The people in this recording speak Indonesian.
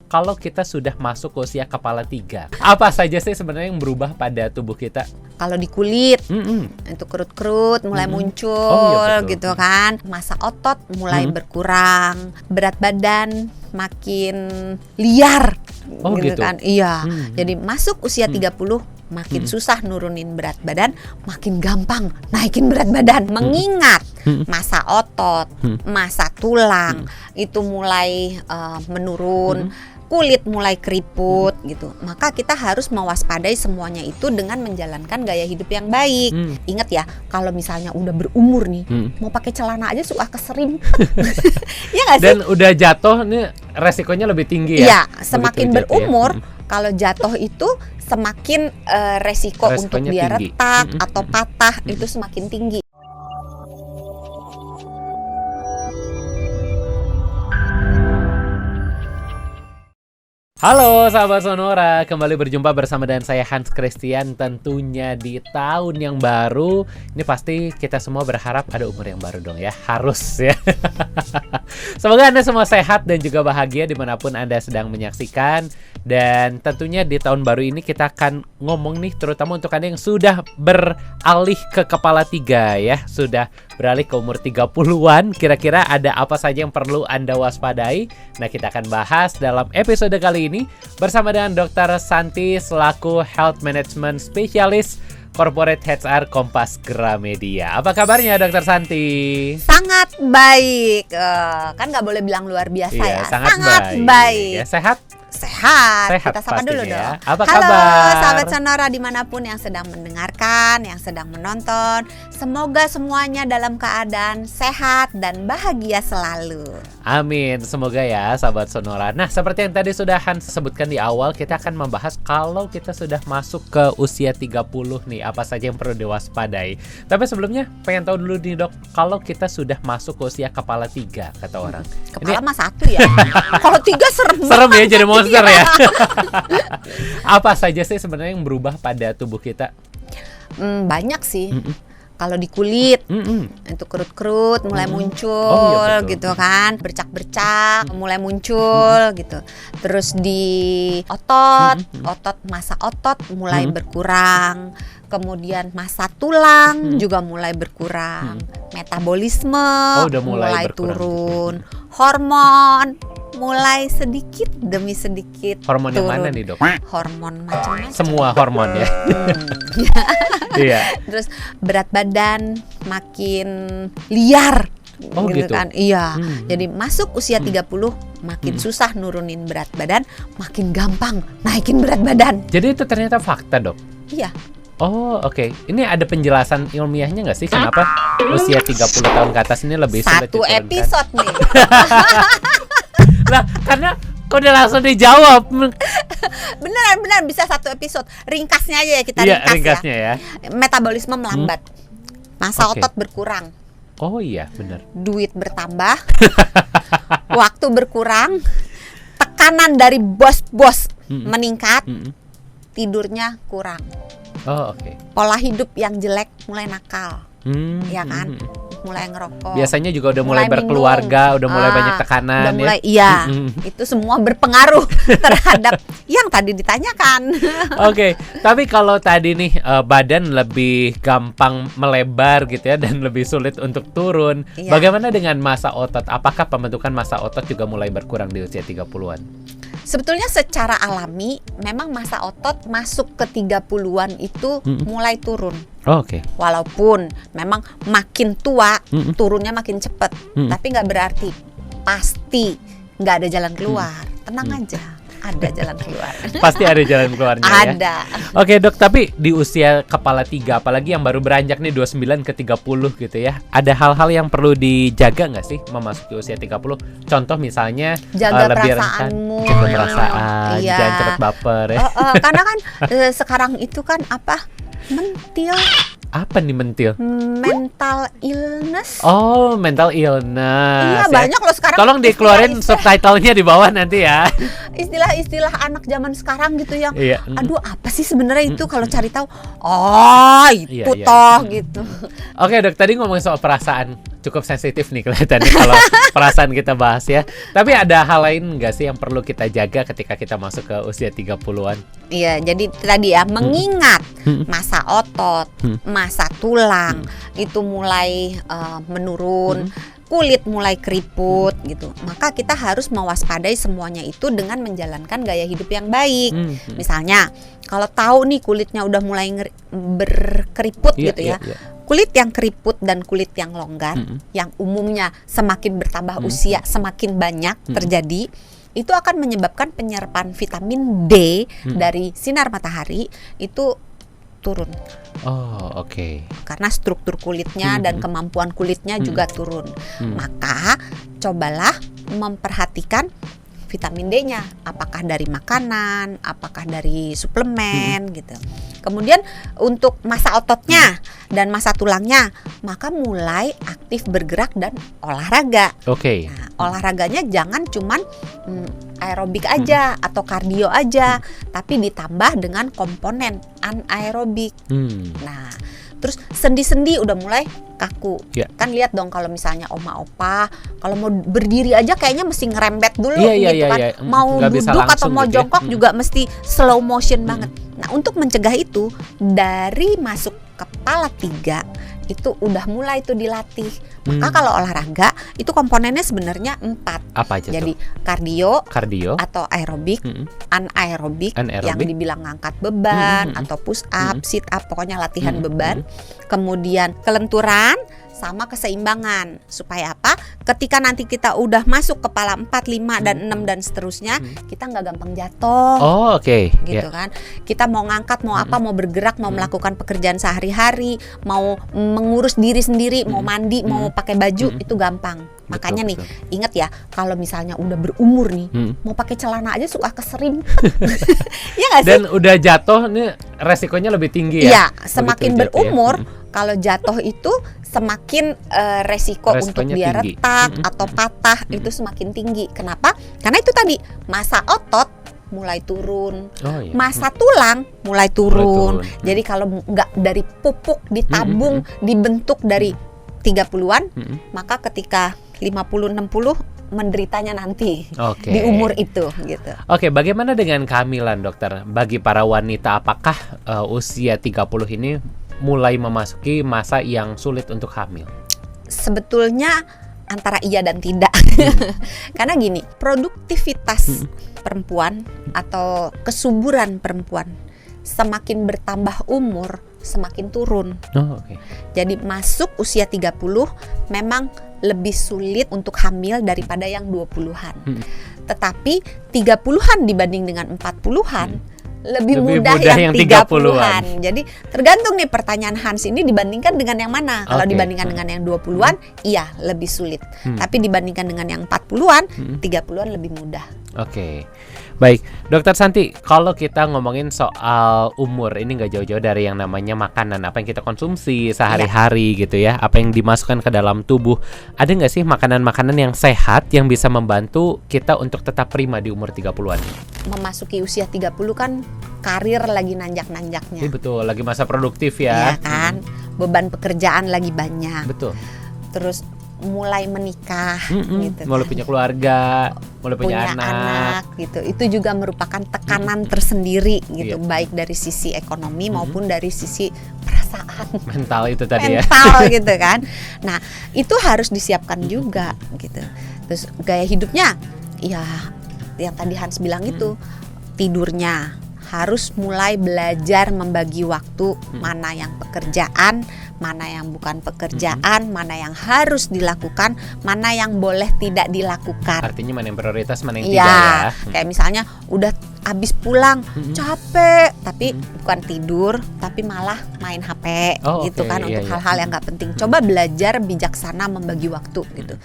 kalau kita sudah masuk ke usia kepala 3? Apa saja sih sebenarnya yang berubah pada tubuh kita? Kalau di kulit, itu kerut-kerut mulai muncul, gitu kan. Massa otot mulai berkurang, berat badan makin liar, gitu kan. Iya. Jadi masuk usia 30 makin susah nurunin berat badan, makin gampang naikin berat badan. Mengingat massa otot, massa tulang itu mulai menurun, kulit mulai keriput gitu. Maka kita harus mewaspadai semuanya itu dengan menjalankan gaya hidup yang baik. Ingat ya, kalau misalnya udah berumur nih, mau pakai celana aja suka keserimpet. Iya nggak sih? Dan udah jatuh nih resikonya lebih tinggi ya? Iya, semakin berumur kalau jatuh itu semakin resiko untuk dia tinggi. retak atau patah itu semakin tinggi. Halo sahabat Sonora, kembali berjumpa bersama dengan saya Hans Christian. Tentunya di tahun yang baru, ini pasti kita semua berharap ada umur yang baru dong ya, harus ya. Semoga Anda semua sehat dan juga bahagia dimanapun Anda sedang menyaksikan. Dan tentunya di tahun baru ini kita akan ngomong nih, terutama untuk Anda yang sudah beralih ke kepala 3 ya, sudah beralih ke umur 30-an, kira-kira ada apa saja yang perlu Anda waspadai? Nah, kita akan bahas dalam episode kali ini bersama dengan Dr. Santi selaku Health Management Specialist Corporate HR Kompas Gramedia. Apa kabarnya Dr. Santi? Sangat baik. Kan nggak boleh bilang luar biasa ya. Sangat baik. Ya, sehat? Sehat. Kita sapa dulu dong. Apa Halo kabar? sahabat Sonora dimanapun yang sedang mendengarkan, yang sedang menonton. Semoga semuanya dalam keadaan sehat dan bahagia selalu. Amin, semoga ya sahabat Sonora. Nah, seperti yang tadi sudah Hans sebutkan di awal, kita akan membahas kalau kita sudah masuk ke usia 30 nih, apa saja yang perlu diwaspadai. Tapi sebelumnya pengen tahu dulu nih dok, kalau kita sudah masuk ke usia kepala 3 kata orang. Kepala mah 1 ya. Kalau 3 serem ya, jadi monster ya. Apa saja sih sebenarnya yang berubah pada tubuh kita? Banyak sih. Kalau di kulit, itu kerut-kerut mulai muncul, gitu kan. Bercak-bercak mulai muncul, gitu. Terus di otot, massa otot mulai berkurang. Kemudian massa tulang juga mulai berkurang. Metabolisme udah mulai turun. Hormon mulai sedikit demi sedikit Hormon turun. yang mana nih dok? Hormon macam-macam. Semua hormon ya. Iya. Terus berat badan makin liar. Gitu kan. Iya. Jadi masuk usia 30 makin susah nurunin berat badan, makin gampang naikin berat badan. Jadi itu ternyata fakta dok? Iya. Oh oke. Ini ada penjelasan ilmiahnya nggak sih kenapa usia 30 tahun ke atas ini lebih sulit Satu diturunkan? episode nih. Lah karena kok udah langsung dijawab. Beneran bisa satu episode. Ringkasnya aja ya kita ringkasnya ya. Metabolisme melambat. Massa otot berkurang. Oh iya benar. Duit bertambah. Waktu berkurang. Tekanan dari bos-bos meningkat. Tidurnya kurang. Oh oke. Pola hidup yang jelek mulai nakal. Ya kan? Mulai ngerokok. Biasanya juga udah mulai berkeluarga, udah mulai banyak tekanan. Udah mulai, iya. Itu semua berpengaruh terhadap yang tadi ditanyakan. Oke, tapi kalau tadi nih badan lebih gampang melebar gitu ya dan lebih sulit untuk turun. Iya. Bagaimana dengan massa otot? Apakah pembentukan massa otot juga mulai berkurang di usia 30-an? Sebetulnya secara alami memang massa otot masuk ke 30-an itu mulai turun. Oh, oke. Walaupun memang makin tua turunnya makin cepat, tapi nggak berarti pasti nggak ada jalan keluar. Tenang aja, ada jalan keluar. Pasti ada jalan keluarnya ya. Ada. Oke dok, tapi di usia kepala 3, apalagi yang baru beranjak nih 29 ke 30 gitu ya, ada hal-hal yang perlu dijaga nggak sih memasuki usia 30? Contoh misalnya jaga lebih perasaanmu. Jaga perasaan, iya. Jangan cepet baper ya. Karena kan sekarang itu kan apa? Mentil. Apa nih mentil? Mental illness. Oh, mental illness. Iya, banyak loh sekarang. Tolong dikeluarin subtitlenya di bawah nanti ya. istilah-istilah anak zaman sekarang gitu yang Iya. aduh apa sih sebenarnya itu, kalau cari tahu oh itu Iya. toh gitu. Oke dok, tadi ngomongin soal perasaan, cukup sensitif nih kelihatannya kalau perasaan kita bahas ya. Tapi ada hal lain nggak sih yang perlu kita jaga ketika kita masuk ke usia 30-an? Iya, jadi tadi ya, mengingat masa otot, masa tulang itu mulai menurun, kulit mulai keriput gitu. Maka kita harus mewaspadai semuanya itu dengan menjalankan gaya hidup yang baik. Misalnya, kalau tahu nih kulitnya udah mulai berkeriput gitu ya. Kulit yang keriput dan kulit yang longgar, yang umumnya semakin bertambah usia semakin banyak terjadi, itu akan menyebabkan penyerapan vitamin D dari sinar matahari itu turun. Oh, oke. Karena struktur kulitnya dan kemampuan kulitnya juga turun. Maka cobalah memperhatikan vitamin D-nya, apakah dari makanan, apakah dari suplemen gitu. Kemudian untuk masa ototnya dan masa tulangnya, maka mulai aktif bergerak dan olahraga. Oke. Nah, olahraganya jangan cuman aerobik aja atau kardio aja, tapi ditambah dengan komponen anaerobik. Nah, terus sendi-sendi udah mulai kaku. Kan lihat dong kalau misalnya oma opa kalau mau berdiri aja kayaknya mesti ngerembet dulu gitu kan. Mau nggak bisa duduk atau langsung mau gitu ya. jongkok juga mesti slow motion banget. Nah, untuk mencegah itu dari masuk kepala 3 itu udah mulai tuh dilatih. Maka kalau olahraga itu komponennya sebenarnya 4. Apa aja Jadi tuh? kardio atau aerobik, anaerobik yang dibilang ngangkat beban atau push up, sit up, pokoknya latihan beban. Kemudian kelenturan sama keseimbangan. Supaya apa? Ketika nanti kita udah masuk kepala 4, 5 dan 6 dan seterusnya, kita nggak gampang jatuh. Oh, oke. Gitu kan. Kita mau ngangkat, mau apa, mau bergerak, mau melakukan pekerjaan sehari-hari, mau mengurus diri sendiri, mau mandi, mau pakai baju, itu gampang. Makanya nih, ingat ya, kalau misalnya udah berumur nih, mau pakai celana aja suka keserimpet. Iya nggak sih? Dan udah jatuh nih resikonya lebih tinggi ya? Iya, semakin Begitu berumur, jatuh ya. kalau jatuh itu semakin resiko untuk Resikonya dia tinggi. retak atau patah itu semakin tinggi. Kenapa? Karena itu tadi, masa otot mulai turun, masa tulang mulai turun. Jadi kalau nggak dari pupuk ditabung, dibentuk dari 30-an, maka ketika 50-60 menderitanya nanti di umur itu gitu. Oke, bagaimana dengan kehamilan dokter? Bagi para wanita, apakah usia 30 ini mulai memasuki masa yang sulit untuk hamil? Sebetulnya antara iya dan tidak. Karena gini, produktivitas perempuan atau kesuburan perempuan semakin bertambah umur semakin turun. Jadi masuk usia 30 memang lebih sulit untuk hamil daripada yang 20-an. Tetapi 30-an dibanding dengan 40-an lebih mudah yang 30-an. Jadi tergantung nih pertanyaan Hans ini dibandingkan dengan yang mana. Kalau dibandingkan dengan yang 20-an, iya lebih sulit. Tapi dibandingkan dengan yang 40-an, 30-an lebih mudah. Oke. Baik, Dokter Santi, kalau kita ngomongin soal umur, ini nggak jauh-jauh dari yang namanya makanan, apa yang kita konsumsi sehari-hari gitu ya, apa yang dimasukkan ke dalam tubuh. Ada nggak sih makanan-makanan yang sehat yang bisa membantu kita untuk tetap prima di umur 30-an? Memasuki usia 30 kan karir lagi nanjak-nanjaknya. Betul, lagi masa produktif ya. Iya kan, beban pekerjaan lagi banyak. Betul. Terus mulai menikah gitu, mulai punya keluarga, mulai punya anak gitu. Itu juga merupakan tekanan tersendiri gitu, baik dari sisi ekonomi maupun dari sisi perasaan, mental itu tadi ya. Gitu kan. Nah, itu harus disiapkan juga gitu. Terus gaya hidupnya ya yang tadi Hans bilang itu, tidurnya harus mulai belajar membagi waktu, mana yang pekerjaan, mana yang bukan pekerjaan, mana yang harus dilakukan, mana yang boleh tidak dilakukan. Artinya mana yang prioritas, mana yang tidak ya. Kayak misalnya udah habis pulang capek, tapi bukan tidur, tapi malah main HP gitu kan, untuk hal-hal yang nggak penting. Coba belajar bijaksana membagi waktu gitu.